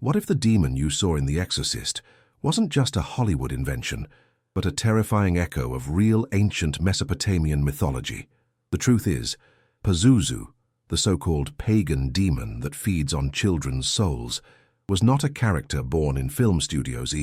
What if the demon you saw in The Exorcist wasn't just a Hollywood invention, but a terrifying echo of real ancient Mesopotamian mythology? The truth is, PAZUZU, the so-called pagan demon that feeds on children's souls, was not a character born in film studios,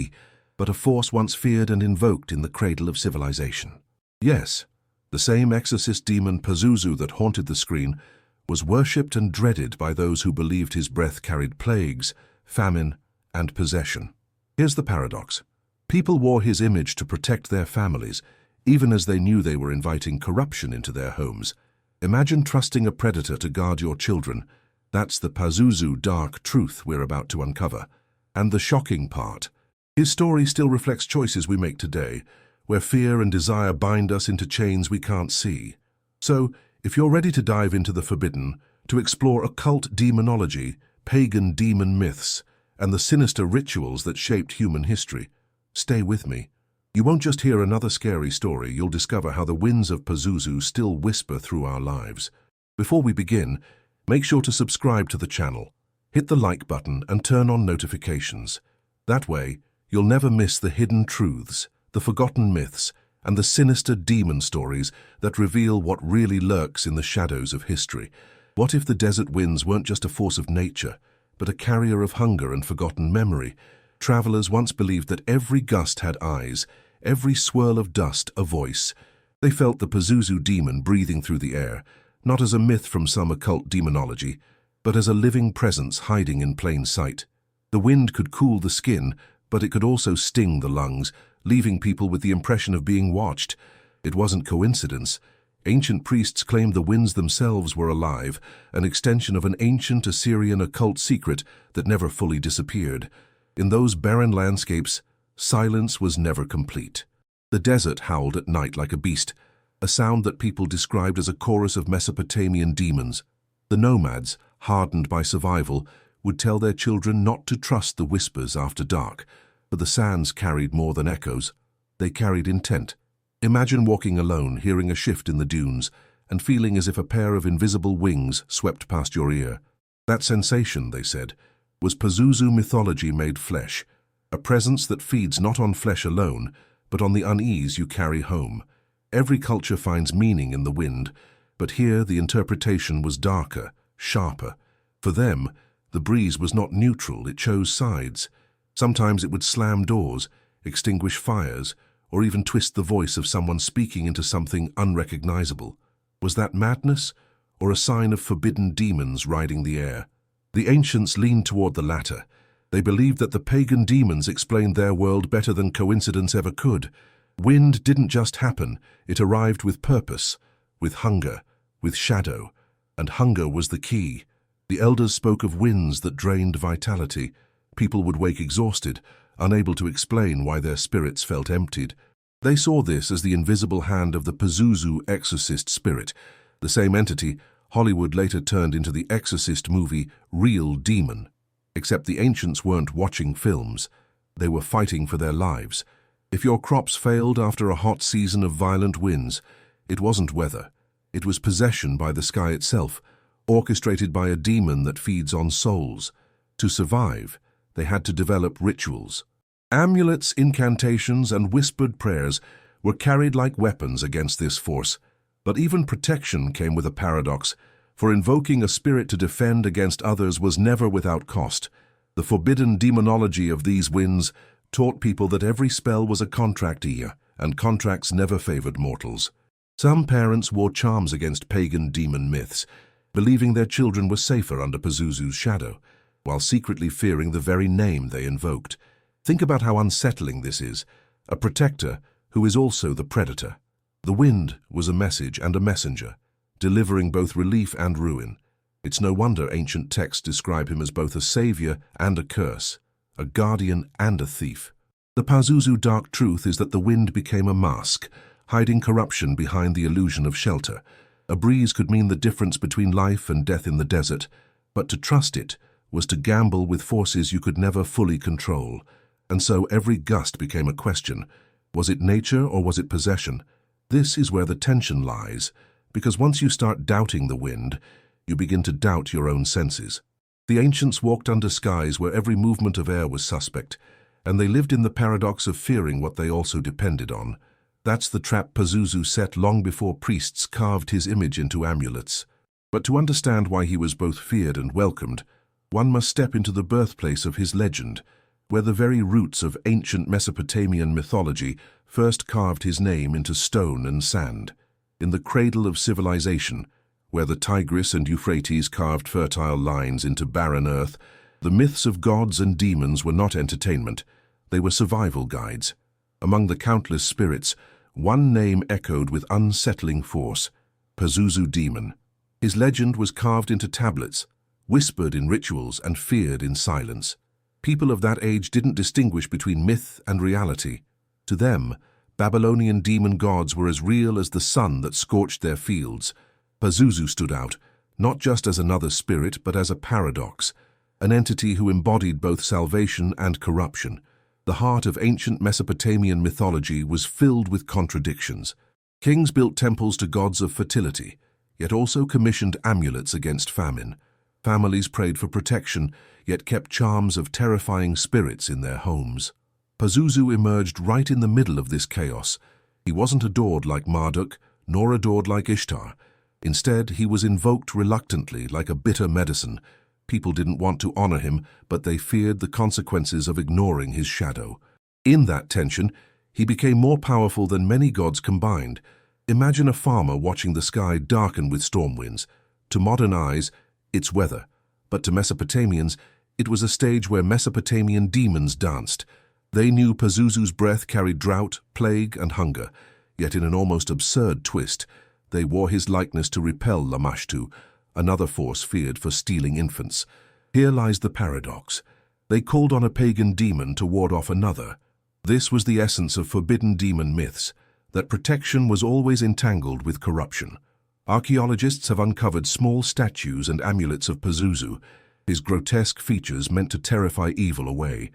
but a force once feared and invoked in the cradle of civilization. Yes, the same exorcist demon PAZUZU that haunted the screen was worshipped and dreaded by those who believed his breath carried plagues, famine, and possession. Here's the paradox. People wore his image to protect their families, even as they knew they were inviting corruption into their homes. Imagine trusting a predator to guard your children. That's the PAZUZU dark truth we're about to uncover. And the shocking part, his story still reflects choices we make today, where fear and desire bind us into chains we can't see. So, if you're ready to dive into the forbidden, to explore occult demonology, pagan demon myths, and the sinister rituals that shaped human history, stay with me. You won't just hear another scary story, you'll discover how the winds of PAZUZU still whisper through our lives. Before we begin, make sure to subscribe to the channel, hit the like button and turn on notifications. That way, you'll never miss the hidden truths, the forgotten myths, and the sinister demon stories that reveal what really lurks in the shadows of history. What if the desert winds weren't just a force of nature, but a carrier of hunger and forgotten memory? Travelers once believed that every gust had eyes, every swirl of dust a voice. They felt the PAZUZU demon breathing through the air, not as a myth from some occult demonology, but as a living presence hiding in plain sight. The wind could cool the skin, but it could also sting the lungs, leaving people with the impression of being watched. It wasn't coincidence. Ancient priests claimed the winds themselves were alive, an extension of an ancient Assyrian occult secret that never fully disappeared. In those barren landscapes, silence was never complete. The desert howled at night like a beast, a sound that people described as a chorus of Mesopotamian demons. The nomads, hardened by survival, would tell their children not to trust the whispers after dark, but the sands carried more than echoes. They carried intent. Imagine walking alone, hearing a shift in the dunes, and feeling as if a pair of invisible wings swept past your ear. That sensation, they said, was PAZUZU mythology made flesh, a presence that feeds not on flesh alone, but on the unease you carry home. Every culture finds meaning in the wind, but here the interpretation was darker, sharper. For them, the breeze was not neutral, it chose sides. Sometimes it would slam doors, extinguish fires, or even twist the voice of someone speaking into something unrecognizable. Was that madness, or a sign of forbidden demons riding the air? The ancients leaned toward the latter. They believed that the pagan demons explained their world better than coincidence ever could. Wind didn't just happen, it arrived with purpose, with hunger, with shadow, and hunger was the key. The elders spoke of winds that drained vitality. People would wake exhausted, unable to explain why their spirits felt emptied. They saw this as the invisible hand of the PAZUZU exorcist spirit, the same entity Hollywood later turned into the Exorcist movie Real Demon. Except the ancients weren't watching films, they were fighting for their lives. If your crops failed after a hot season of violent winds, it wasn't weather. It was possession by the sky itself, orchestrated by a demon that feeds on souls. To survive, they had to develop rituals. Amulets, incantations, and whispered prayers were carried like weapons against this force. But even protection came with a paradox, for invoking a spirit to defend against others was never without cost. The forbidden demonology of these winds taught people that every spell was a contract, and contracts never favored mortals. Some parents wore charms against pagan demon myths, believing their children were safer under PAZUZU's shadow, while secretly fearing the very name they invoked. Think about how unsettling this is, a protector who is also the predator. The wind was a message and a messenger, delivering both relief and ruin. It's no wonder ancient texts describe him as both a savior and a curse, a guardian and a thief. The PAZUZU dark truth is that the wind became a mask, hiding corruption behind the illusion of shelter. A breeze could mean the difference between life and death in the desert, but to trust it was to gamble with forces you could never fully control. And so every gust became a question. Was it nature or was it possession? This is where the tension lies, because once you start doubting the wind, you begin to doubt your own senses. The ancients walked under skies where every movement of air was suspect, and they lived in the paradox of fearing what they also depended on. That's the trap PAZUZU set long before priests carved his image into amulets. But to understand why he was both feared and welcomed, one must step into the birthplace of his legend, where the very roots of ancient Mesopotamian mythology first carved his name into stone and sand. In the cradle of civilization, where the Tigris and Euphrates carved fertile lines into barren earth, the myths of gods and demons were not entertainment, they were survival guides. Among the countless spirits, one name echoed with unsettling force: PAZUZU demon. His legend was carved into tablets, whispered in rituals and feared in silence. People of that age didn't distinguish between myth and reality. To them, Babylonian demon gods were as real as the sun that scorched their fields. PAZUZU stood out, not just as another spirit, but as a paradox, an entity who embodied both salvation and corruption. The heart of ancient Mesopotamian mythology was filled with contradictions. Kings built temples to gods of fertility, yet also commissioned amulets against famine. Families prayed for protection, yet kept charms of terrifying spirits in their homes. PAZUZU emerged right in the middle of this chaos. He wasn't adored like Marduk, nor adored like Ishtar. Instead, he was invoked reluctantly, like a bitter medicine. People didn't want to honor him, but they feared the consequences of ignoring his shadow. In that tension, he became more powerful than many gods combined. Imagine a farmer watching the sky darken with storm winds. To modern eyes, it's weather. But to Mesopotamians, it was a stage where Mesopotamian demons danced. They knew PAZUZU's breath carried drought, plague, and hunger. Yet in an almost absurd twist, they wore his likeness to repel Lamashtu, another force feared for stealing infants. Here lies the paradox. They called on a pagan demon to ward off another. This was the essence of forbidden demon myths, that protection was always entangled with corruption. Archaeologists have uncovered small statues and amulets of PAZUZU, his grotesque features meant to terrify evil away.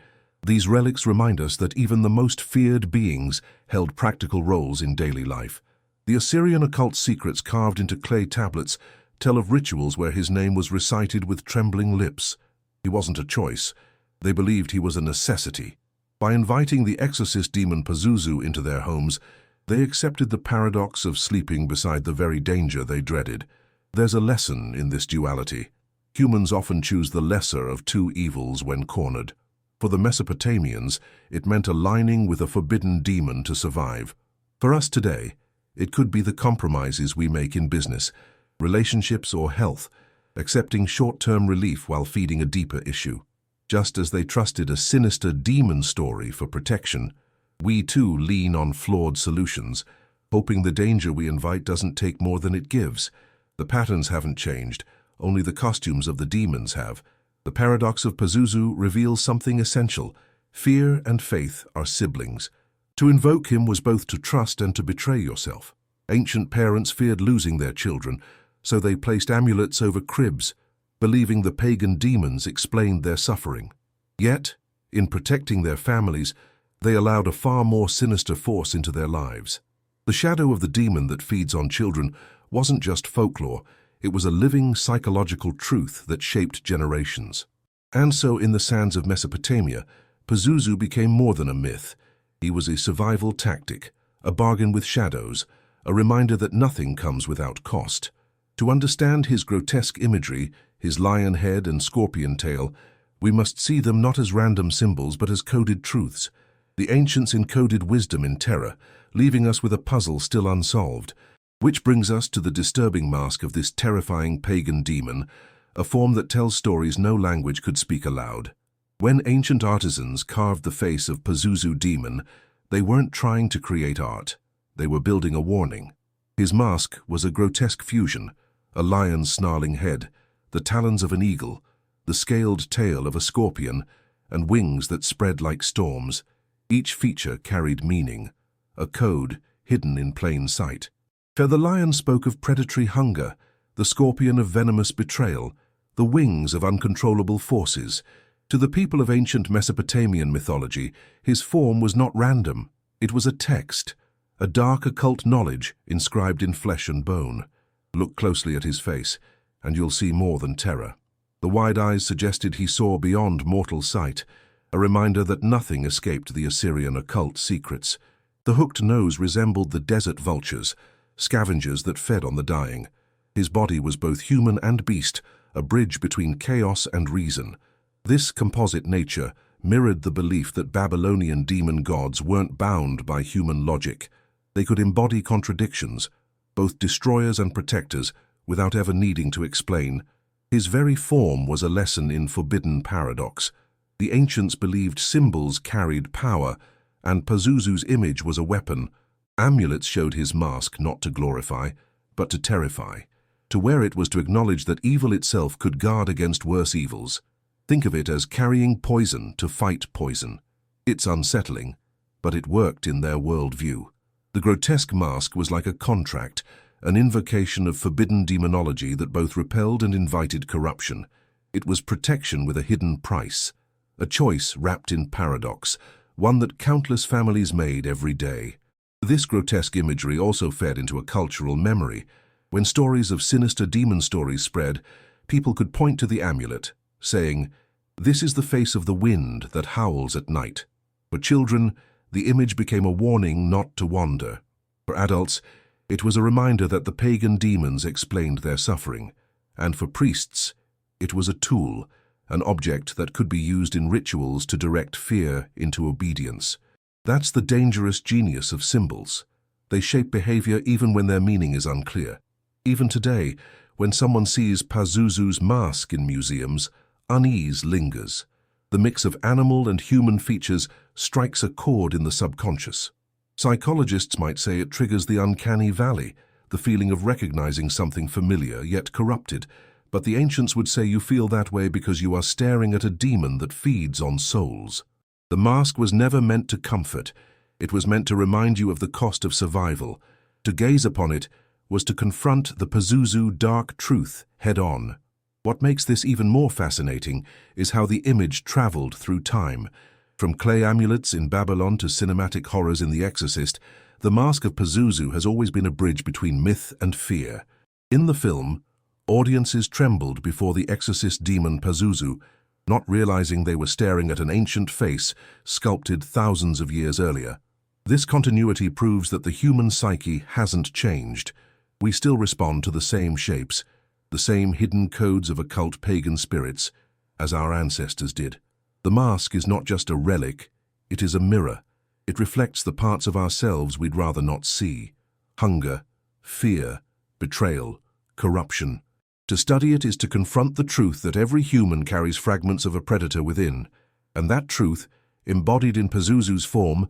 These relics remind us that even the most feared beings held practical roles in daily life. The Assyrian occult secrets carved into clay tablets tell of rituals where his name was recited with trembling lips. He wasn't a choice. They believed he was a necessity. By inviting the exorcist demon PAZUZU into their homes, they accepted the paradox of sleeping beside the very danger they dreaded. There's a lesson in this duality. Humans often choose the lesser of two evils when cornered. For the Mesopotamians, it meant aligning with a forbidden demon to survive. For us today, it could be the compromises we make in business, relationships, or health, accepting short-term relief while feeding a deeper issue. Just as they trusted a sinister demon story for protection, we too lean on flawed solutions, hoping the danger we invite doesn't take more than it gives. The patterns haven't changed, only the costumes of the demons have. The paradox of PAZUZU reveals something essential. Fear and faith are siblings. To invoke him was both to trust and to betray yourself. Ancient parents feared losing their children, so they placed amulets over cribs, believing the pagan demons explained their suffering. Yet, in protecting their families, they allowed a far more sinister force into their lives. The shadow of the demon that feeds on children wasn't just folklore, it was a living psychological truth that shaped generations. And so in the sands of Mesopotamia, PAZUZU became more than a myth. He was a survival tactic, a bargain with shadows, a reminder that nothing comes without cost. To understand his grotesque imagery, his lion head and scorpion tail, we must see them not as random symbols but as coded truths. The ancients encoded wisdom in terror, leaving us with a puzzle still unsolved. Which brings us to the disturbing mask of this terrifying pagan demon, a form that tells stories no language could speak aloud. When ancient artisans carved the face of PAZUZU demon, they weren't trying to create art. They were building a warning. His mask was a grotesque fusion, a lion's snarling head, the talons of an eagle, the scaled tail of a scorpion, and wings that spread like storms. Each feature carried meaning, a code hidden in plain sight. For the lion spoke of predatory hunger, the scorpion of venomous betrayal, the wings of uncontrollable forces. To the people of ancient Mesopotamian mythology, his form was not random. It was a text, a dark occult knowledge inscribed in flesh and bone. Look closely at his face, and you'll see more than terror. The wide eyes suggested he saw beyond mortal sight, a reminder that nothing escaped the Assyrian occult secrets. The hooked nose resembled the desert vultures, scavengers that fed on the dying. His body was both human and beast, a bridge between chaos and reason. This composite nature mirrored the belief that Babylonian demon gods weren't bound by human logic. They could embody contradictions, both destroyers and protectors, without ever needing to explain. His very form was a lesson in forbidden paradox. The ancients believed symbols carried power, and PAZUZU's image was a weapon. Amulets showed his mask not to glorify, but to terrify. To wear it was to acknowledge that evil itself could guard against worse evils. Think of it as carrying poison to fight poison. It's unsettling, but it worked in their worldview. The grotesque mask was like a contract, an invocation of forbidden demonology that both repelled and invited corruption. It was protection with a hidden price, a choice wrapped in paradox, one that countless families made every day. This grotesque imagery also fed into a cultural memory. When stories of sinister demon stories spread, people could point to the amulet, saying, "This is the face of the wind that howls at night." For children, the image became a warning not to wander. For adults, it was a reminder that the pagan demons explained their suffering. And for priests, it was a tool, an object that could be used in rituals to direct fear into obedience. That's the dangerous genius of symbols. They shape behavior even when their meaning is unclear. Even today, when someone sees PAZUZU's mask in museums, unease lingers. The mix of animal and human features strikes a chord in the subconscious. Psychologists might say it triggers the uncanny valley, the feeling of recognizing something familiar yet corrupted, but the ancients would say you feel that way because you are staring at a demon that feeds on souls. The mask was never meant to comfort. It was meant to remind you of the cost of survival. To gaze upon it was to confront the PAZUZU dark truth head-on. What makes this even more fascinating is how the image traveled through time. From clay amulets in Babylon to cinematic horrors in The Exorcist, the mask of PAZUZU has always been a bridge between myth and fear. In the film, audiences trembled before the exorcist demon PAZUZU, not realizing they were staring at an ancient face sculpted thousands of years earlier. This continuity proves that the human psyche hasn't changed. We still respond to the same shapes, the same hidden codes of occult pagan spirits, as our ancestors did. The mask is not just a relic, it is a mirror. It reflects the parts of ourselves we'd rather not see. Hunger, fear, betrayal, corruption. To study it is to confront the truth that every human carries fragments of a predator within, and that truth, embodied in PAZUZU's form,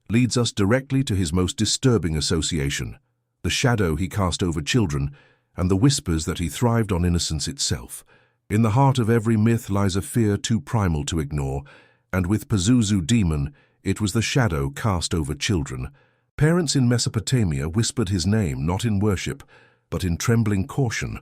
leads us directly to his most disturbing association, the shadow he cast over children, and the whispers that he thrived on innocence itself. In the heart of every myth lies a fear too primal to ignore, and with PAZUZU demon, it was the shadow cast over children. Parents in Mesopotamia whispered his name not in worship, but in trembling caution.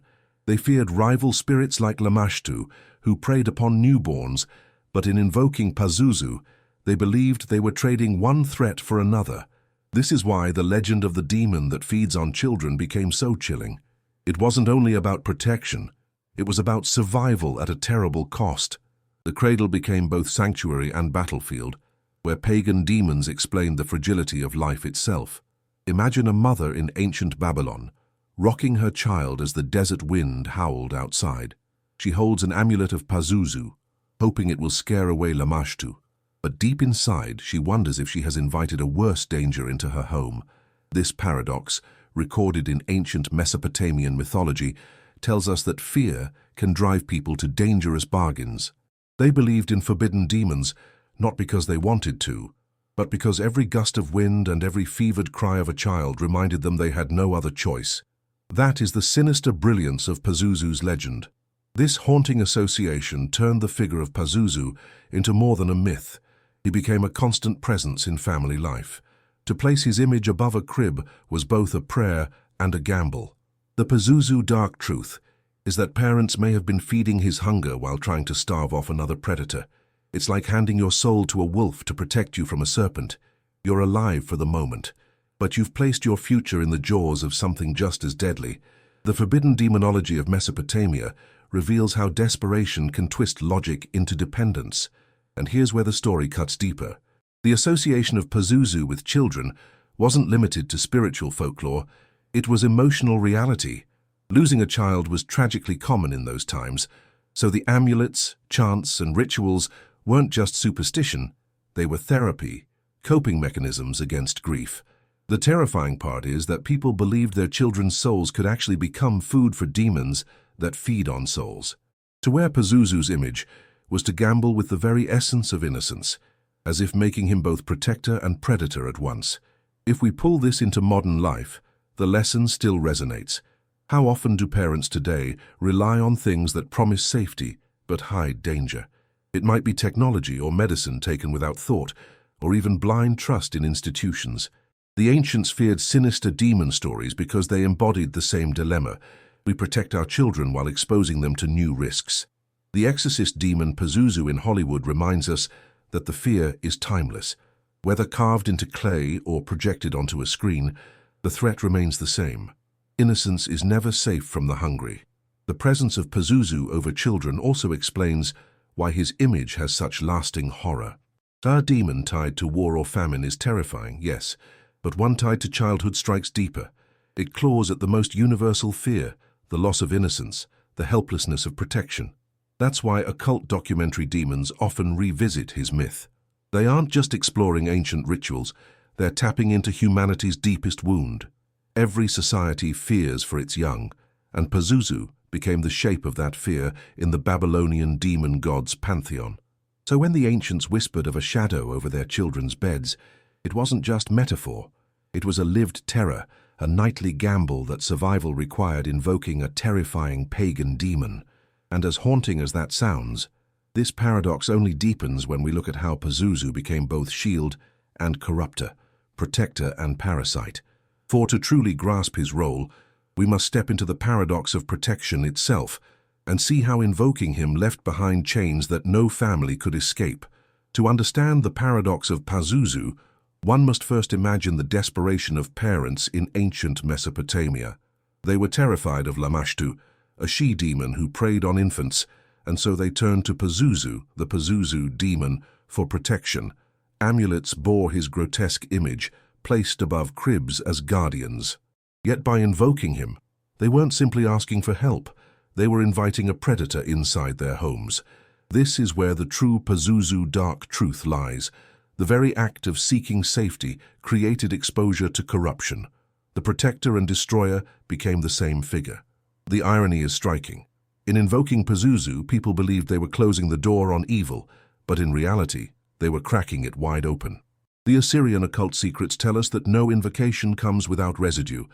They feared rival spirits like Lamashtu, who preyed upon newborns, but in invoking PAZUZU, they believed they were trading one threat for another. This is why the legend of the demon that feeds on children became so chilling. It wasn't only about protection, it was about survival at a terrible cost. The cradle became both sanctuary and battlefield, where pagan demons explained the fragility of life itself. Imagine a mother in ancient Babylon, rocking her child as the desert wind howled outside. She holds an amulet of PAZUZU, hoping it will scare away Lamashtu. But deep inside, she wonders if she has invited a worse danger into her home. This paradox, recorded in ancient Mesopotamian mythology, tells us that fear can drive people to dangerous bargains. They believed in forbidden demons, not because they wanted to, but because every gust of wind and every fevered cry of a child reminded them they had no other choice. That is the sinister brilliance of PAZUZU's legend. This haunting association turned the figure of PAZUZU into more than a myth. He became a constant presence in family life. To place his image above a crib was both a prayer and a gamble. The PAZUZU dark truth is that parents may have been feeding his hunger while trying to starve off another predator. It's like handing your soul to a wolf to protect you from a serpent. You're alive for the moment, but you've placed your future in the jaws of something just as deadly. The forbidden demonology of Mesopotamia reveals how desperation can twist logic into dependence. And here's where the story cuts deeper. The association of PAZUZU with children wasn't limited to spiritual folklore, it was emotional reality. Losing a child was tragically common in those times, so the amulets, chants, and rituals weren't just superstition, they were therapy, coping mechanisms against grief. The terrifying part is that people believed their children's souls could actually become food for demons that feed on souls. To wear PAZUZU's image was to gamble with the very essence of innocence, as if making him both protector and predator at once. If we pull this into modern life, the lesson still resonates. How often do parents today rely on things that promise safety but hide danger? It might be technology or medicine taken without thought, or even blind trust in institutions. The ancients feared sinister demon stories because they embodied the same dilemma. We protect our children while exposing them to new risks. The exorcist demon PAZUZU in Hollywood reminds us that the fear is timeless. Whether carved into clay or projected onto a screen, the threat remains the same. Innocence is never safe from the hungry. The presence of PAZUZU over children also explains why his image has such lasting horror. Our demon tied to war or famine is terrifying, yes, but one tied to childhood strikes deeper. It claws at the most universal fear, the loss of innocence, the helplessness of protection. That's why occult documentary demons often revisit his myth. They aren't just exploring ancient rituals, they're tapping into humanity's deepest wound. Every society fears for its young, and PAZUZU became the shape of that fear in the Babylonian demon god's pantheon. So when the ancients whispered of a shadow over their children's beds, it wasn't just metaphor. It was a lived terror, a nightly gamble that survival required invoking a terrifying pagan demon. And as haunting as that sounds, this paradox only deepens when we look at how PAZUZU became both shield and corrupter, protector and parasite. For to truly grasp his role, we must step into the paradox of protection itself and see how invoking him left behind chains that no family could escape. To understand the paradox of PAZUZU, one must first imagine the desperation of parents in ancient Mesopotamia. They were terrified of Lamashtu, a she-demon who preyed on infants, and so they turned to PAZUZU, the PAZUZU demon, for protection. Amulets bore his grotesque image, placed above cribs as guardians. Yet by invoking him, they weren't simply asking for help, they were inviting a predator inside their homes. This is where the true PAZUZU dark truth lies. The very act of seeking safety created exposure to corruption. The protector and destroyer became the same figure. The irony is striking. In invoking PAZUZU, people believed they were closing the door on evil, but in reality, they were cracking it wide open. The Assyrian occult secrets tell us that no invocation comes without residue,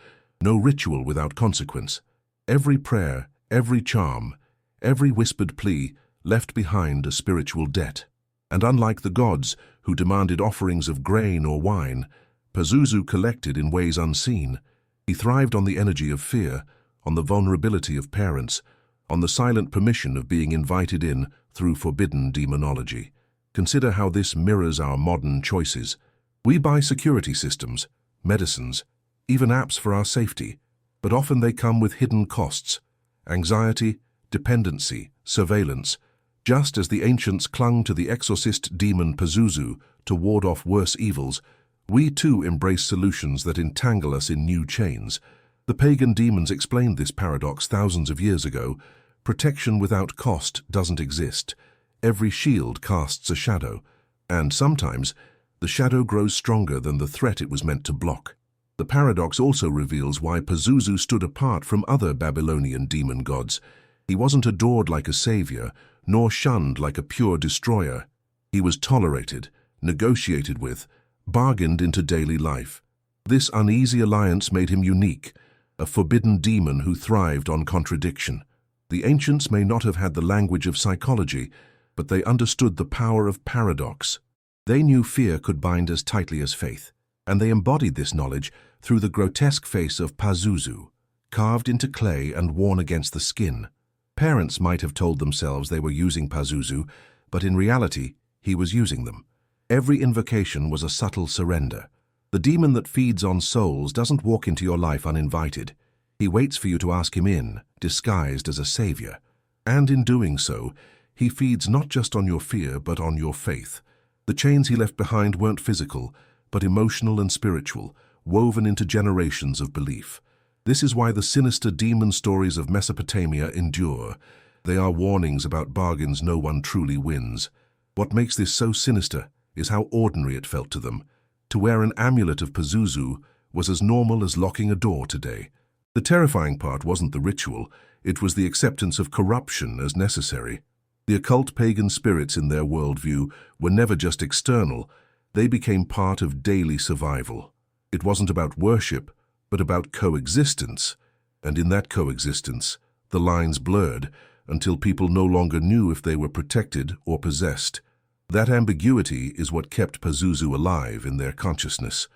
no ritual without consequence. Every prayer, every charm, every whispered plea left behind a spiritual debt. And unlike the gods, who demanded offerings of grain or wine, PAZUZU collected in ways unseen. He thrived on the energy of fear, on the vulnerability of parents, on the silent permission of being invited in through forbidden demonology. Consider how this mirrors our modern choices. We buy security systems, medicines, even apps for our safety, but often they come with hidden costs: anxiety, dependency, surveillance. Just as the ancients clung to the exorcist demon PAZUZU to ward off worse evils, we too embrace solutions that entangle us in new chains. The pagan demons explained this paradox thousands of years ago. Protection without cost doesn't exist. Every shield casts a shadow, and sometimes the shadow grows stronger than the threat it was meant to block. The paradox also reveals why PAZUZU stood apart from other Babylonian demon gods. He wasn't adored like a savior, nor shunned like a pure destroyer. He was tolerated, negotiated with, bargained into daily life. This uneasy alliance made him unique, a forbidden demon who thrived on contradiction. The ancients may not have had the language of psychology, but they understood the power of paradox. They knew fear could bind as tightly as faith, and they embodied this knowledge through the grotesque face of PAZUZU, carved into clay and worn against the skin. Parents might have told themselves they were using PAZUZU, but in reality, he was using them. Every invocation was a subtle surrender. The demon that feeds on souls doesn't walk into your life uninvited. He waits for you to ask him in, disguised as a savior. And in doing so, he feeds not just on your fear, but on your faith. The chains he left behind weren't physical, but emotional and spiritual, woven into generations of belief. This is why the sinister demon stories of Mesopotamia endure. They are warnings about bargains no one truly wins. What makes this so sinister is how ordinary it felt to them. To wear an amulet of PAZUZU was as normal as locking a door today. The terrifying part wasn't the ritual, it was the acceptance of corruption as necessary. The occult pagan spirits in their worldview were never just external, they became part of daily survival. It wasn't about worship, but about coexistence. And in that coexistence, the lines blurred until people no longer knew if they were protected or possessed. That ambiguity is what kept PAZUZU alive in their consciousness.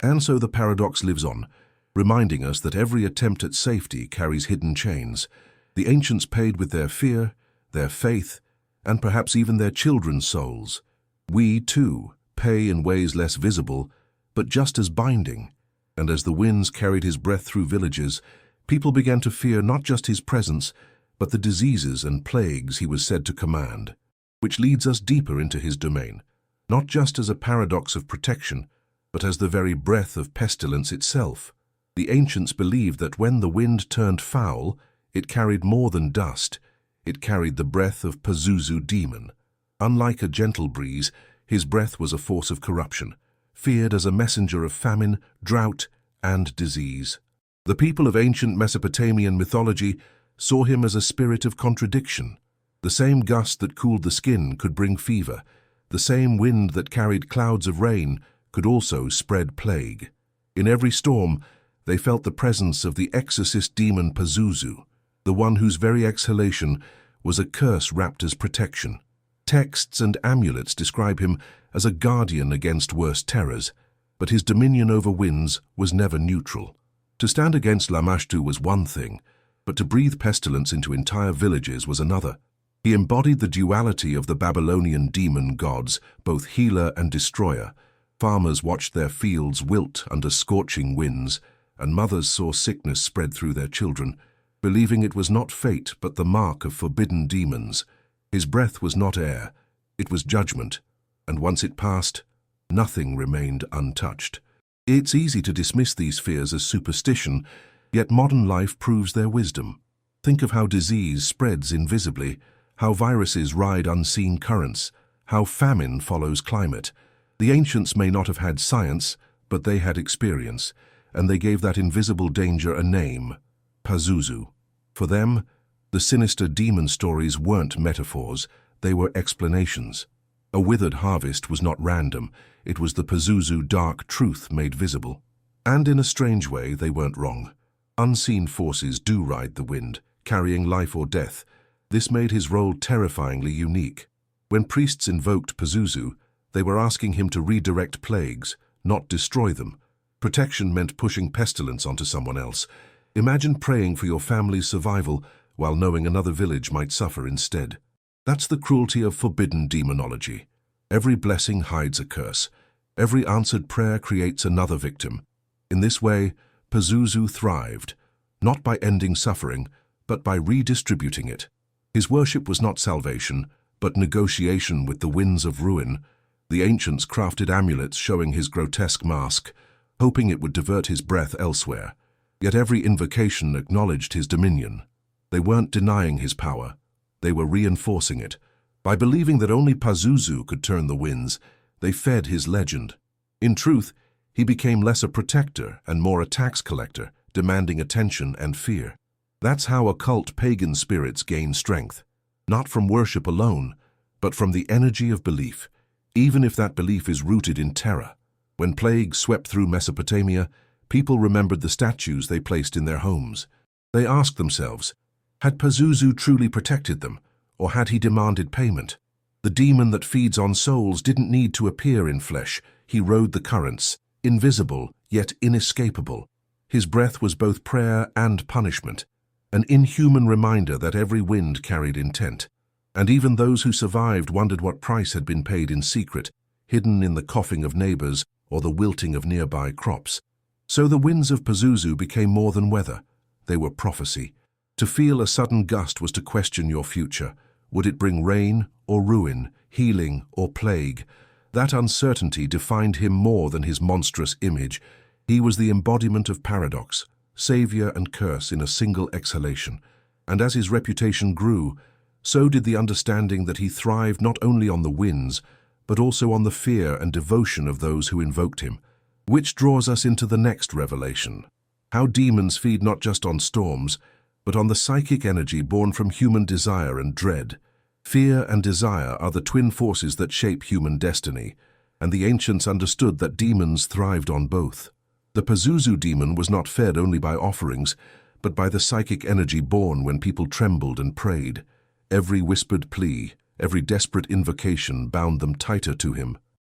And so the paradox lives on, reminding us that every attempt at safety carries hidden chains. The ancients paid with their fear, their faith, and perhaps even their children's souls. We, too, pay in ways less visible, but just as binding. And as the winds carried his breath through villages, people began to fear not just his presence, but the diseases and plagues he was said to command. Which leads us deeper into his domain, not just as a paradox of protection, but as the very breath of pestilence itself. The ancients believed that when the wind turned foul, it carried more than dust. It carried the breath of PAZUZU demon. Unlike a gentle breeze, his breath was a force of corruption, feared as a messenger of famine, drought, and disease. The people of ancient Mesopotamian mythology saw him as a spirit of contradiction. The same gust that cooled the skin could bring fever. The same wind that carried clouds of rain could also spread plague. In every storm, they felt the presence of the exorcist demon PAZUZU, the one whose very exhalation was a curse wrapped as protection. Texts and amulets describe him as a guardian against worse terrors, but his dominion over winds was never neutral. To stand against Lamashtu was one thing, but to breathe pestilence into entire villages was another. He embodied the duality of the Babylonian demon gods, both healer and destroyer. Farmers watched their fields wilt under scorching winds, and mothers saw sickness spread through their children, believing it was not fate but the mark of forbidden demons. His breath was not air, it was judgment, and once it passed, nothing remained untouched. It's easy to dismiss these fears as superstition, yet modern life proves their wisdom. Think of how disease spreads invisibly, how viruses ride unseen currents, how famine follows climate. The ancients may not have had science, but they had experience, and they gave that invisible danger a name, PAZUZU. For them, the sinister demon stories weren't metaphors, they were explanations. A withered harvest was not random, it was the PAZUZU dark truth made visible. And in a strange way, they weren't wrong. Unseen forces do ride the wind, carrying life or death. This made his role terrifyingly unique. When priests invoked PAZUZU, they were asking him to redirect plagues, not destroy them. Protection meant pushing pestilence onto someone else. Imagine praying for your family's survival while knowing another village might suffer instead. That's the cruelty of forbidden demonology. Every blessing hides a curse. Every answered prayer creates another victim. In this way, PAZUZU thrived, not by ending suffering, but by redistributing it. His worship was not salvation, but negotiation with the winds of ruin. The ancients crafted amulets showing his grotesque mask, hoping it would divert his breath elsewhere. Yet every invocation acknowledged his dominion. They weren't denying his power, they were reinforcing it. By believing that only PAZUZU could turn the winds, they fed his legend. In truth, he became less a protector and more a tax collector, demanding attention and fear. That's how occult pagan spirits gain strength, not from worship alone, but from the energy of belief, even if that belief is rooted in terror. When plague swept through Mesopotamia, people remembered the statues they placed in their homes. They asked themselves, had PAZUZU truly protected them, or had he demanded payment? The demon that feeds on souls didn't need to appear in flesh. He rode the currents, invisible yet inescapable. His breath was both prayer and punishment, an inhuman reminder that every wind carried intent. And even those who survived wondered what price had been paid in secret, hidden in the coughing of neighbors or the wilting of nearby crops. So the winds of PAZUZU became more than weather. They were prophecy. To feel a sudden gust was to question your future. Would it bring rain or ruin, healing or plague? That uncertainty defined him more than his monstrous image. He was the embodiment of paradox, savior and curse in a single exhalation. And as his reputation grew, so did the understanding that he thrived not only on the winds, but also on the fear and devotion of those who invoked him. Which draws us into the next revelation. How demons feed not just on storms, but on the psychic energy born from human desire and dread. Fear and desire are the twin forces that shape human destiny, and the ancients understood that demons thrived on both. The PAZUZU demon was not fed only by offerings, but by the psychic energy born when people trembled and prayed. Every whispered plea, every desperate invocation bound them tighter to him.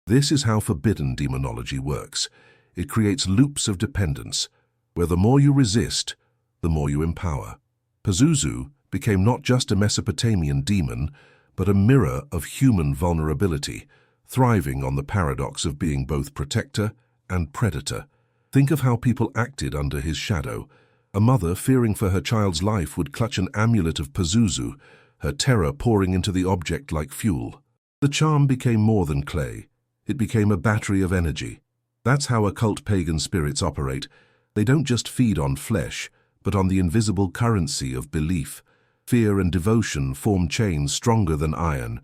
This is how forbidden demonology works. It creates loops of dependence, where the more you resist, the more you empower. PAZUZU became not just a Mesopotamian demon, but a mirror of human vulnerability, thriving on the paradox of being both protector and predator. Think of how people acted under his shadow. A mother, fearing for her child's life, would clutch an amulet of PAZUZU, her terror pouring into the object like fuel. The charm became more than clay. It became a battery of energy. That's how occult pagan spirits operate. They don't just feed on flesh, but on the invisible currency of belief. Fear and devotion form chains stronger than iron,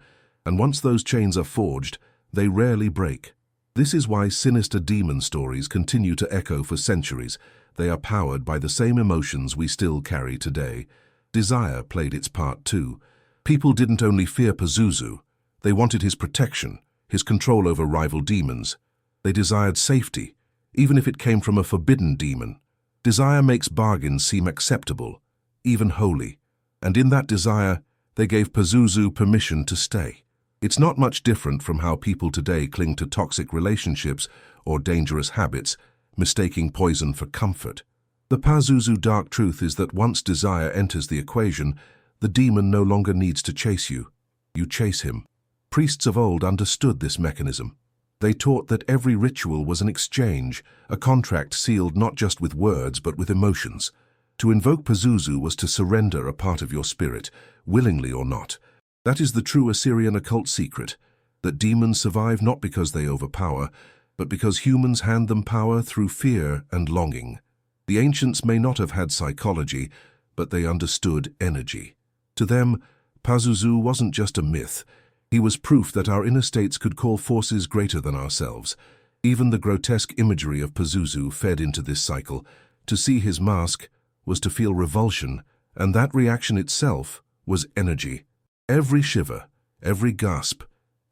and once those chains are forged, they rarely break. This is why sinister demon stories continue to echo for centuries. They are powered by the same emotions we still carry today. Desire played its part too. People didn't only fear PAZUZU, they wanted his protection, his control over rival demons. They desired safety, even if it came from a forbidden demon. Desire makes bargains seem acceptable, even holy. And in that desire, they gave PAZUZU permission to stay. It's not much different from how people today cling to toxic relationships or dangerous habits, mistaking poison for comfort. The PAZUZU dark truth is that once desire enters the equation, the demon no longer needs to chase you. You chase him. Priests of old understood this mechanism. They taught that every ritual was an exchange, a contract sealed not just with words but with emotions. To invoke PAZUZU was to surrender a part of your spirit, willingly or not. That is the true Assyrian occult secret, that demons survive not because they overpower, but because humans hand them power through fear and longing. The ancients may not have had psychology, but they understood energy. To them, PAZUZU wasn't just a myth. He was proof that our inner states could call forces greater than ourselves. Even the grotesque imagery of PAZUZU fed into this cycle. To see his mask was to feel revulsion, and that reaction itself was energy. Every shiver, every gasp,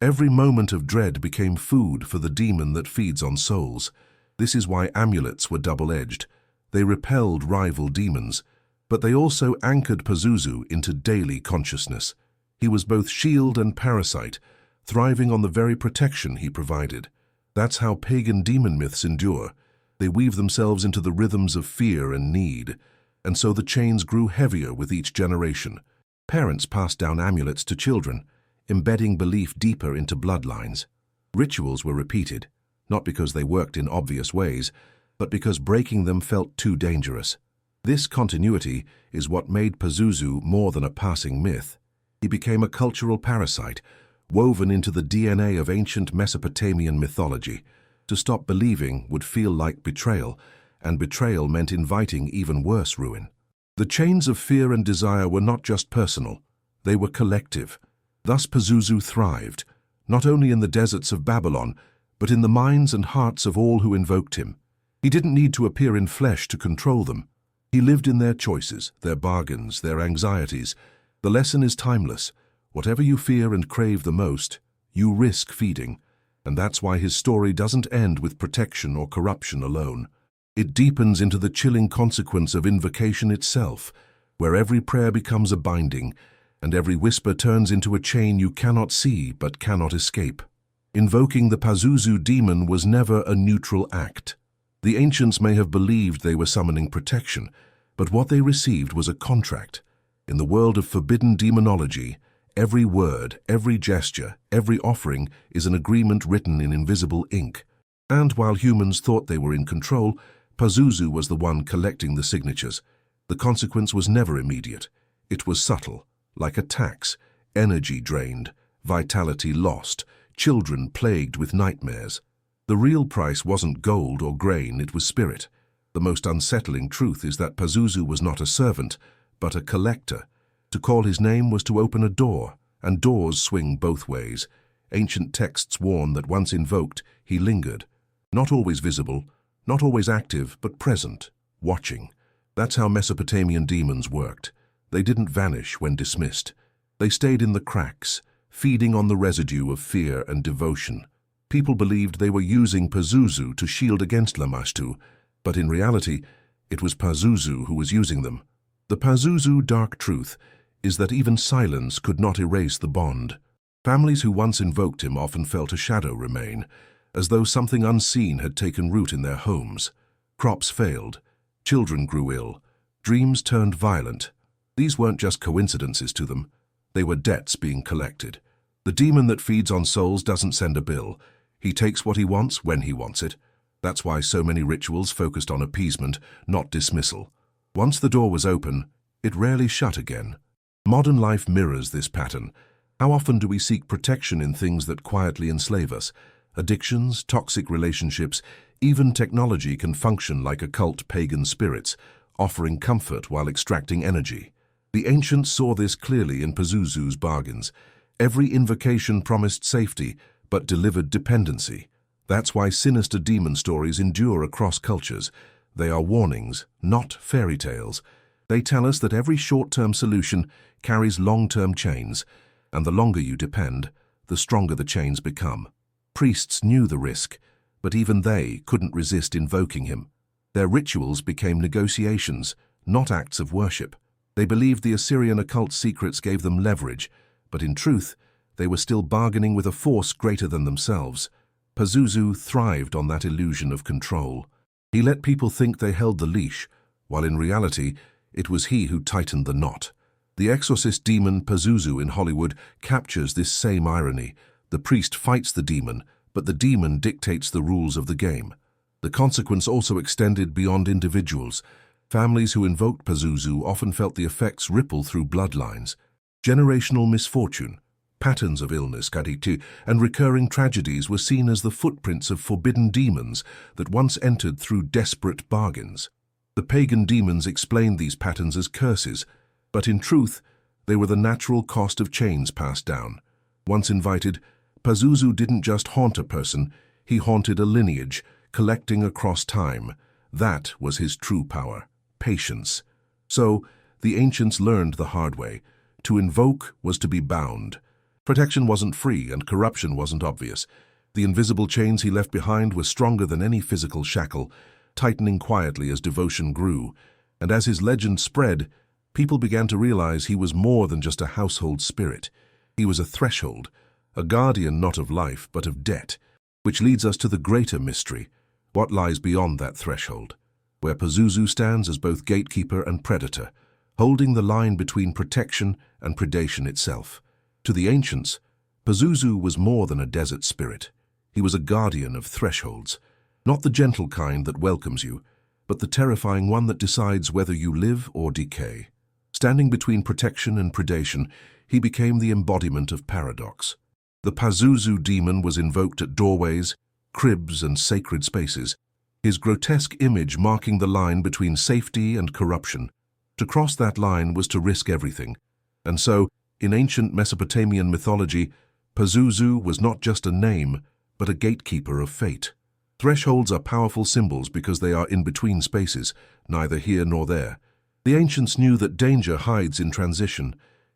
every moment of dread became food for the demon that feeds on souls. This is why amulets were double-edged. They repelled rival demons, but they also anchored PAZUZU into daily consciousness. He was both shield and parasite, thriving on the very protection he provided. That's how pagan demon myths endure. They weave themselves into the rhythms of fear and need, and so the chains grew heavier with each generation. Parents passed down amulets to children, embedding belief deeper into bloodlines. Rituals were repeated, not because they worked in obvious ways, but because breaking them felt too dangerous. This continuity is what made PAZUZU more than a passing myth. He became a cultural parasite, woven into the DNA of ancient Mesopotamian mythology. To stop believing would feel like betrayal, and betrayal meant inviting even worse ruin. The chains of fear and desire were not just personal, they were collective. Thus PAZUZU thrived, not only in the deserts of Babylon, but in the minds and hearts of all who invoked him. He didn't need to appear in flesh to control them. He lived in their choices, their bargains, their anxieties. The lesson is timeless. Whatever you fear and crave the most, you risk feeding. And that's why his story doesn't end with protection or corruption alone. It deepens into the chilling consequence of invocation itself, where every prayer becomes a binding, and every whisper turns into a chain you cannot see but cannot escape. Invoking the PAZUZU demon was never a neutral act. The ancients may have believed they were summoning protection, but what they received was a contract. In the world of forbidden demonology, every word, every gesture, every offering is an agreement written in invisible ink. And while humans thought they were in control, PAZUZU was the one collecting the signatures. The consequence was never immediate. It was subtle, like a tax, energy drained, vitality lost, children plagued with nightmares. The real price wasn't gold or grain, it was spirit. The most unsettling truth is that PAZUZU was not a servant, but a collector. To call his name was to open a door, and doors swing both ways. Ancient texts warn that once invoked, he lingered. Not always visible, not always active, but present, watching. That's how Mesopotamian demons worked. They didn't vanish when dismissed. They stayed in the cracks, feeding on the residue of fear and devotion. People believed they were using PAZUZU to shield against Lamashtu, but in reality, it was PAZUZU who was using them. The PAZUZU dark truth is that even silence could not erase the bond. Families who once invoked him often felt a shadow remain, as though something unseen had taken root in their homes. Crops failed, children grew ill, dreams turned violent. These weren't just coincidences to them, they were debts being collected. The demon that feeds on souls doesn't send a bill. He takes what he wants when he wants it. That's why so many rituals focused on appeasement, not dismissal. Once the door was open, it rarely shut again. Modern life mirrors this pattern. How often do we seek protection in things that quietly enslave us? Addictions, toxic relationships, even technology can function like occult pagan spirits, offering comfort while extracting energy. The ancients saw this clearly in PAZUZU's bargains. Every invocation promised safety, but delivered dependency. That's why sinister demon stories endure across cultures. They are warnings, not fairy tales. They tell us that every short-term solution carries long-term chains, and the longer you depend, the stronger the chains become. Priests knew the risk, but even they couldn't resist invoking him. Their rituals became negotiations, not acts of worship. They believed the Assyrian occult secrets gave them leverage, but in truth, they were still bargaining with a force greater than themselves. PAZUZU thrived on that illusion of control. He let people think they held the leash, while in reality, it was he who tightened the knot. The exorcist demon PAZUZU in Hollywood captures this same irony. The priest fights the demon, but the demon dictates the rules of the game. The consequence also extended beyond individuals. Families who invoked PAZUZU often felt the effects ripple through bloodlines. Generational misfortune, patterns of illness, and recurring tragedies were seen as the footprints of forbidden demons that once entered through desperate bargains. The pagan demons explained these patterns as curses, but in truth, they were the natural cost of chains passed down. Once invited, PAZUZU didn't just haunt a person, he haunted a lineage, collecting across time. That was his true power, patience. So, the ancients learned the hard way. To invoke was to be bound. Protection wasn't free and corruption wasn't obvious. The invisible chains he left behind were stronger than any physical shackle, tightening quietly as devotion grew. And as his legend spread, people began to realize he was more than just a household spirit. He was a threshold, a guardian not of life but of debt, which leads us to the greater mystery. What lies beyond that threshold? Where PAZUZU stands as both gatekeeper and predator, holding the line between protection and predation itself. To the ancients, PAZUZU was more than a desert spirit. He was a guardian of thresholds, not the gentle kind that welcomes you, but the terrifying one that decides whether you live or decay. Standing between protection and predation, he became the embodiment of paradox. The PAZUZU demon was invoked at doorways, cribs, and sacred spaces, his grotesque image marking the line between safety and corruption. To cross that line was to risk everything, and so, in ancient Mesopotamian mythology, PAZUZU was not just a name, but a gatekeeper of fate. Thresholds are powerful symbols because they are in between spaces, neither here nor there. The ancients knew that danger hides in transition,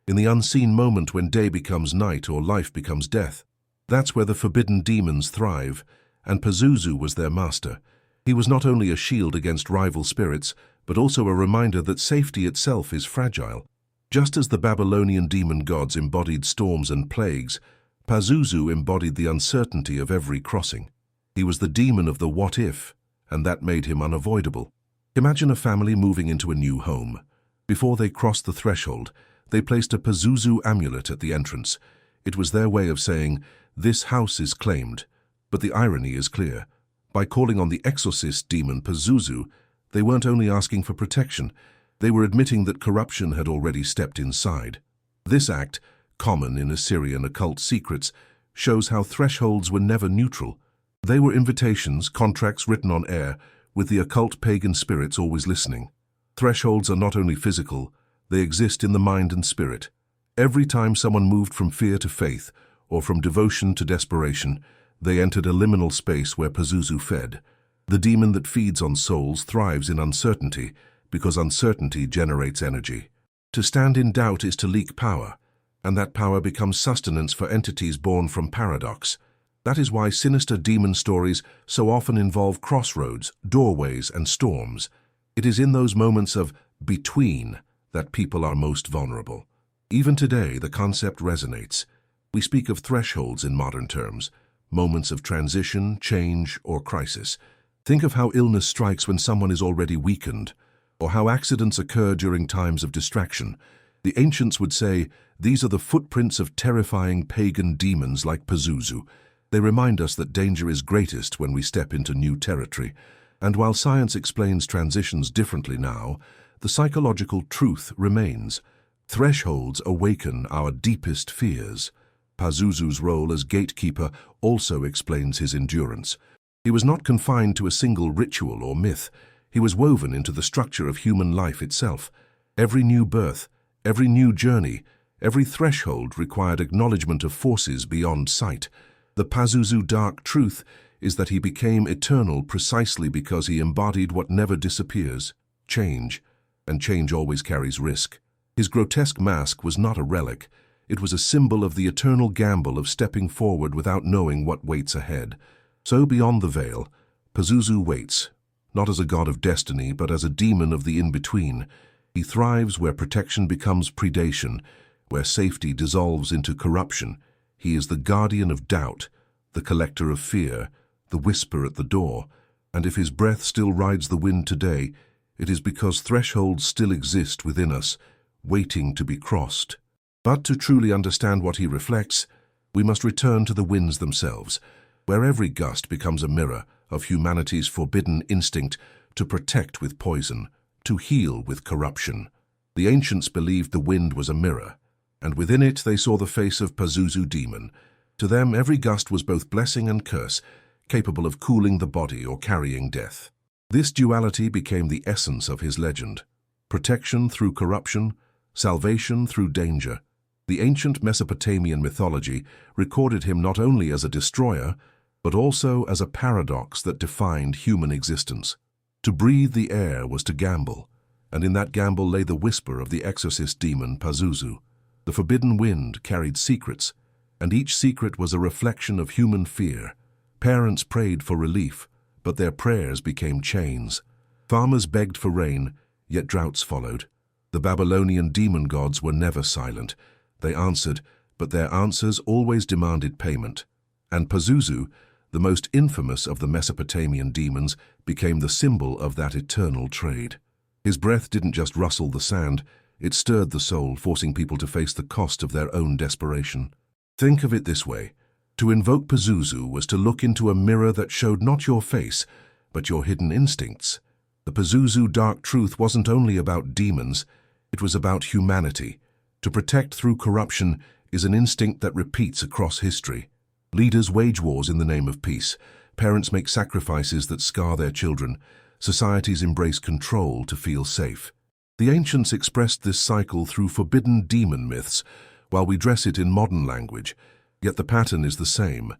in the unseen moment when day becomes night or life becomes death. That's where the forbidden demons thrive, and PAZUZU was their master. He was not only a shield against rival spirits, but also a reminder that safety itself is fragile. Just as the Babylonian demon gods embodied storms and plagues, PAZUZU embodied the uncertainty of every crossing. He was the demon of the what-if, and that made him unavoidable. Imagine a family moving into a new home. Before they crossed the threshold, they placed a PAZUZU amulet at the entrance. It was their way of saying, "This house is claimed." But the irony is clear. By calling on the exorcist demon PAZUZU, they weren't only asking for protection, They were admitting that corruption had already stepped inside. This act, common in Assyrian occult secrets, shows how thresholds were never neutral. They were invitations, contracts written on air, with the occult pagan spirits always listening. Thresholds are not only physical, they exist in the mind and spirit. Every time someone moved from fear to faith, or from devotion to desperation, they entered a liminal space where PAZUZU fed. The demon that feeds on souls thrives in uncertainty, because uncertainty generates energy. To stand in doubt is to leak power, and that power becomes sustenance for entities born from paradox. That is why sinister demon stories so often involve crossroads, doorways, and storms. It is in those moments of between that people are most vulnerable. Even today, the concept resonates. We speak of thresholds in modern terms, moments of transition, change, or crisis. Think of how illness strikes when someone is already weakened, or how accidents occur during times of distraction. The ancients would say, these are the footprints of terrifying pagan demons like PAZUZU. They remind us that danger is greatest when we step into new territory. And while science explains transitions differently now, the psychological truth remains. Thresholds awaken our deepest fears. PAZUZU's role as gatekeeper also explains his endurance. He was not confined to a single ritual or myth. He was woven into the structure of human life itself. Every new birth, every new journey, every threshold required acknowledgement of forces beyond sight. The PAZUZU dark truth is that he became eternal precisely because he embodied what never disappears, change, and change always carries risk. His grotesque mask was not a relic. It was a symbol of the eternal gamble of stepping forward without knowing what waits ahead. So beyond the veil, PAZUZU waits, not as a god of destiny, but as a demon of the in-between. He thrives where protection becomes predation, where safety dissolves into corruption. He is the guardian of doubt, the collector of fear, the whisper at the door, and if his breath still rides the wind today, it is because thresholds still exist within us, waiting to be crossed. But to truly understand what he reflects, we must return to the winds themselves, where every gust becomes a mirror of humanity's forbidden instinct to protect with poison, to heal with corruption. The ancients believed the wind was a mirror, and within it they saw the face of PAZUZU demon. To them every gust was both blessing and curse, capable of cooling the body or carrying death. This duality became the essence of his legend. Protection through corruption, salvation through danger. The ancient Mesopotamian mythology recorded him not only as a destroyer, but also as a paradox that defined human existence. To breathe the air was to gamble, and in that gamble lay the whisper of the exorcist demon PAZUZU. The forbidden wind carried secrets, and each secret was a reflection of human fear. Parents prayed for relief, but their prayers became chains. Farmers begged for rain, yet droughts followed. The Babylonian demon gods were never silent. They answered, but their answers always demanded payment. And PAZUZU, the most infamous of the Mesopotamian demons, became the symbol of that eternal trade. His breath didn't just rustle the sand, it stirred the soul, forcing people to face the cost of their own desperation. Think of it this way. To invoke PAZUZU was to look into a mirror that showed not your face, but your hidden instincts. The PAZUZU dark truth wasn't only about demons, it was about humanity. To protect through corruption is an instinct that repeats across history. Leaders wage wars in the name of peace. Parents make sacrifices that scar their children. Societies embrace control to feel safe. The ancients expressed this cycle through forbidden demon myths, while we dress it in modern language. Yet the pattern is the same,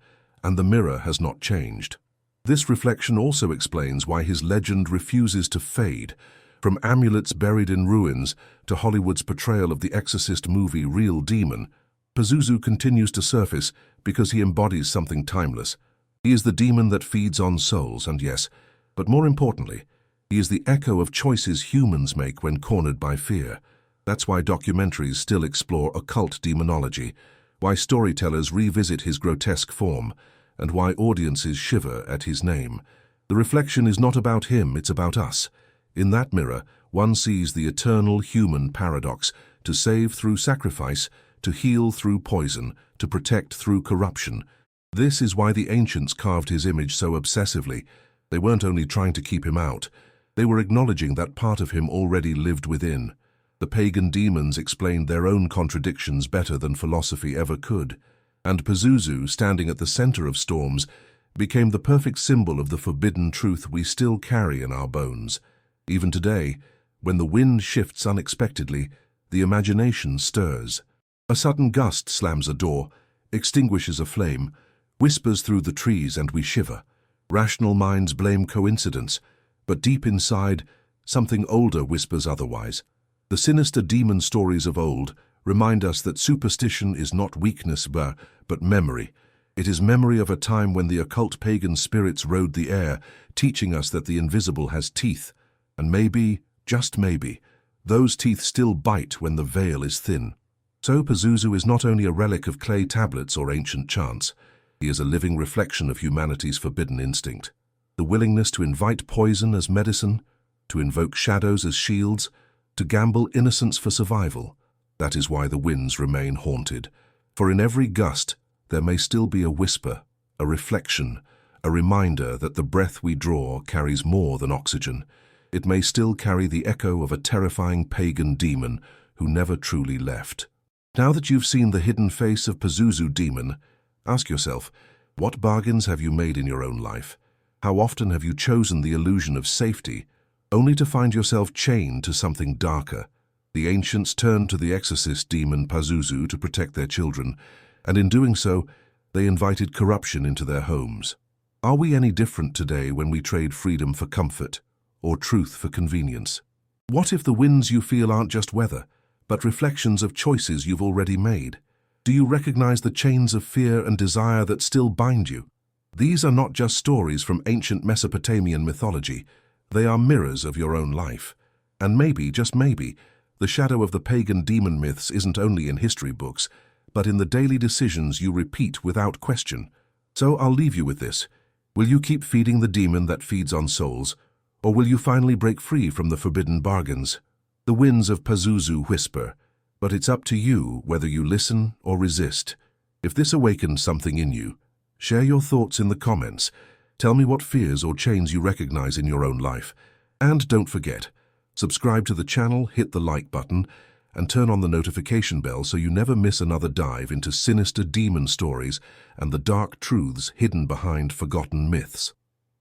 and the mirror has not changed. This reflection also explains why his legend refuses to fade. From amulets buried in ruins to Hollywood's portrayal of the Exorcist movie Real Demon, PAZUZU continues to surface because he embodies something timeless. He is the demon that feeds on souls, and yes, but more importantly, he is the echo of choices humans make when cornered by fear. That's why documentaries still explore occult demonology, why storytellers revisit his grotesque form, and why audiences shiver at his name. The reflection is not about him, it's about us. In that mirror, one sees the eternal human paradox: to save through sacrifice, to heal through poison, to protect through corruption. This is why the ancients carved his image so obsessively. They weren't only trying to keep him out, They were acknowledging that part of him already lived within. The pagan demons explained their own contradictions better than philosophy ever could, and PAZUZU, standing at the center of storms, became the perfect symbol of the forbidden truth we still carry in our bones. Even today, when the wind shifts unexpectedly, the imagination stirs. A sudden gust slams a door, extinguishes a flame, whispers through the trees, and we shiver. Rational minds blame coincidence, but deep inside, something older whispers otherwise. The sinister demon stories of old remind us that superstition is not weakness but memory. It is memory of a time when the occult pagan spirits rode the air, teaching us that the invisible has teeth, and maybe, just maybe, those teeth still bite when the veil is thin. So PAZUZU is not only a relic of clay tablets or ancient chants, he is a living reflection of humanity's forbidden instinct. The willingness to invite poison as medicine, to invoke shadows as shields, to gamble innocence for survival. That is why the winds remain haunted. For in every gust, there may still be a whisper, a reflection, a reminder that the breath we draw carries more than oxygen. It may still carry the echo of a terrifying pagan demon who never truly left. Now that you've seen the hidden face of PAZUZU demon, ask yourself, what bargains have you made in your own life? How often have you chosen the illusion of safety, only to find yourself chained to something darker? The ancients turned to the exorcist demon PAZUZU to protect their children, and in doing so, they invited corruption into their homes. Are we any different today when we trade freedom for comfort, or truth for convenience? What if the winds you feel aren't just weather, but reflections of choices you've already made? Do you recognize the chains of fear and desire that still bind you? These are not just stories from ancient Mesopotamian mythology. They are mirrors of your own life. And maybe, just maybe, the shadow of the pagan demon myths isn't only in history books, but in the daily decisions you repeat without question. So I'll leave you with this. Will you keep feeding the demon that feeds on souls, or will you finally break free from the forbidden bargains? The winds of PAZUZU whisper, but it's up to you whether you listen or resist. If this awakens something in you, share your thoughts in the comments. Tell me what fears or chains you recognize in your own life. And don't forget, subscribe to the channel, hit the like button, and turn on the notification bell so you never miss another dive into sinister demon stories and the dark truths hidden behind forgotten myths.